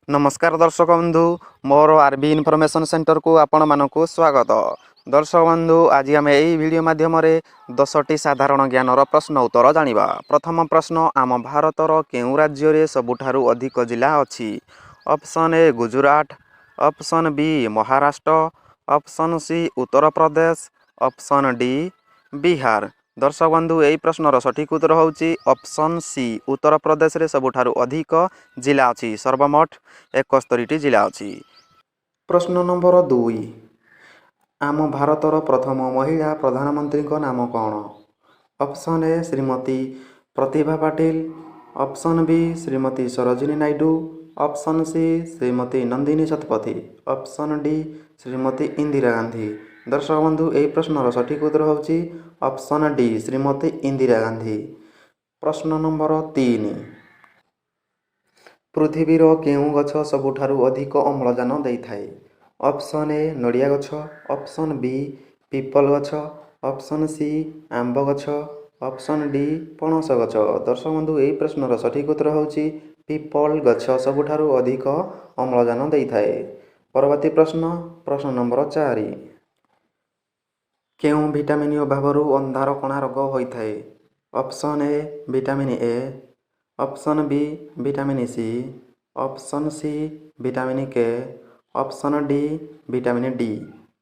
नमस्कार दर्शक बंधु मोर आरबी इनफॉरमेशन सेंटर को आपण मानकु स्वागत। दर्शक बंधु आज आम यही वीडियो माध्यम 10टी साधारण ज्ञानर प्रश्न उत्तर जानिबा। प्रथम प्रश्न, आम भारतर केउ राज्य रे सबुठारु अधिक जिला अछि? Option A Gujarat, option B Maharashtra, option C Uttar Pradesh, option D Bihar. दर्शक बंधु यही प्रश्नर सठिक उत्तर होउची ऑप्शन सी उत्तर प्रदेश रे सबुठारु अधिक जिला अछि। सर्वमोट 71टी जिला अछि। प्रश्न नंबर 2, आम भारतर प्रथम महिला प्रधानमंत्री नाम कौन? Option A Shrimati Pratibha Patil, option B Shrimati Sarojini Naidu, option C Shrimati Nandini Satpathy, option D Shrimati Indira Gandhi. दर्शक बंधु यही प्रश्नर सठिक उत्तर होउची ऑप्शन डी श्रीमती इंदिरा गांधी। प्रश्न नंबर 3, पृथ्वीर केउ गछ सबुठारु अधिक अम्लजान देइथाए? ऑप्शन ए नड़िया गछ, ऑप्शन बी पीपल गछ, ऑप्शन सी आंब गछ, ऑप्शन डी पणस गछ। दर्शक बंधु यही प्रश्नर सठिक उत्तर होउची पीपल गछ सबुठारु अधिक अम्लजान देइथाए। परवर्ती प्रश्न नंबर 4, केउ विटामिन अभावरु अंधार कणा रोग होइथाए? Option A vitamin A, option B vitamin C, option C vitamin K, option D vitamin D.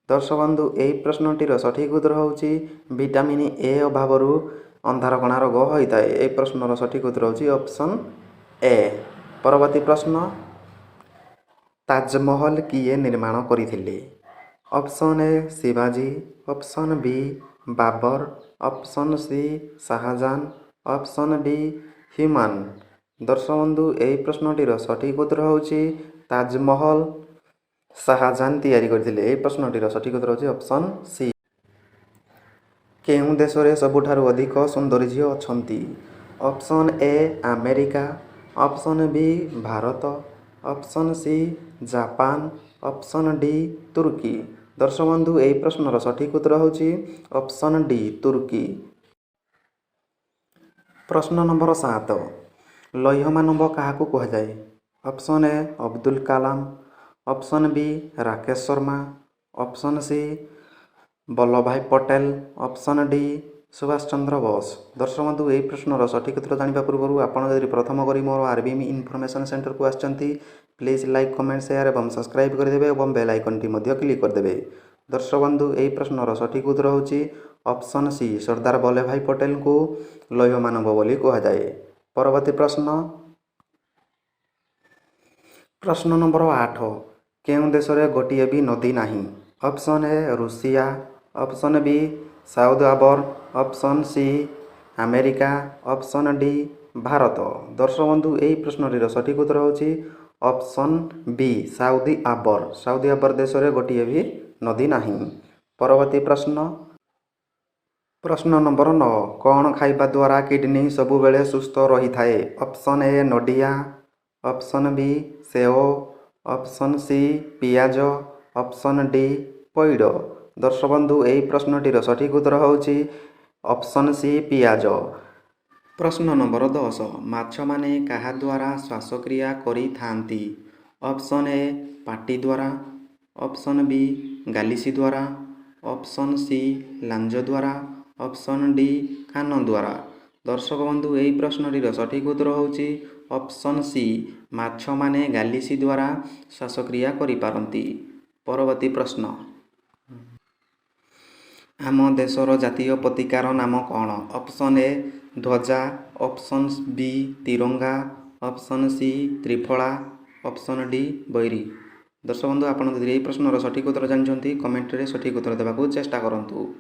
दर्शक बंधु यही प्रश्नटीर सठिक उत्तर होउची विटामिन ए अभावरु अंधार कणा रोग होइथाए। यही प्रश्नर सठिक उत्तर होउची ऑप्शन ए। परवर्ती प्रश्न, ताजमहल किए निर्माण करिथिले? Option A Shivaji, option B Babur, option C Shah Jahan, option D Humayun. दर्शक बंधु यही प्रश्नटीर सठिक उत्तर होउची ताजमहल शाहजहां तैयारी करथिले। यही प्रश्नटीर सठिक उत्तर होउची ऑप्शन सी। केउ देश रे सबुठारु अधिक सुंदर झियो अछंती? Option A America, option B Bharat, option C Japan, option D Turkey. दर्शक बंधु यही प्रश्नर सठिक उत्तर होउची ऑप्शन डी तुर्की। प्रश्न नंबर 7, लौह मानव काहाकू कहुए? Option A Abdul Kalam, option B Rakesh Sharma, option C Vallabh Bhai Patel, option D Subhash Chandra Bose. दर्शक बंधु यही प्रश्नर सठिक उत्तर जानिबा पूर्व आपण यदि प्रथम करी मोर आरबी इनफॉरमेशन सेंटर को आछंती प्लीज लाइक कमेंट शेयर एवं सब्सक्राइब करदेवे एवं बेल आइकन टी मध्य क्लिक करदेवे। दर्शक बंधु यही प्रश्नर सठिक उत्तर होउची ऑप्शन सी सरदार वल्लभ भाई पटेल को लौह मानव बोली कहुए। परवर्ती प्रश्न नंबर 8, केउ देश रे गोटिए भी नदी नाही? Option A Russia, option B South Arab, option C America, option D Bharat. दर्शक बंधु यही प्रश्नटीर सठिक उत्तर होउची option B Saudi Arab. Saudi Arab देश रे गोटिए भी नदी नाही। परवर्ती प्रश्न नंबर 9, कौन खाइबा द्वारा किडनी सबु बेले सुस्थ रही थाए? ऑप्शन ए नडिया, ऑप्शन बी सेव, ऑप्शन सी पियाज, ऑप्शन डी पैड। दर्शक बंधु यही प्रश्नटीर सठिक उत्तर होउची ऑप्शन सी पियाज। प्रश्न नंबर 10, माछ माने काहा द्वारा श्वासक्रिया करि थांती? ऑप्शन ए पाटी द्वारा, ऑप्शन बी गालिसी द्वारा, ऑप्शन सी लांज द्वारा, ऑप्शन डी कान द्वारा। दर्शक बंधु यही प्रश्नटीर सठिक उत्तर होउची ऑप्शन सी माछ माने गालिसी द्वारा श्वासक्रिया करि पारंती। परवर्ती प्रश्न, आम देशर जातीय पताकार नाम कौन? ऑप्शन ए ध्वजा, ऑप्शन बी तिरंगा, ऑप्शन सी त्रिफला, ऑप्शन डी बैरी। दर्शक बंधु आपण यदि यही प्रश्नर सठिक उत्तर जानते कमेंट रे सठिक उत्तर देवाक चेष्टा करंतु।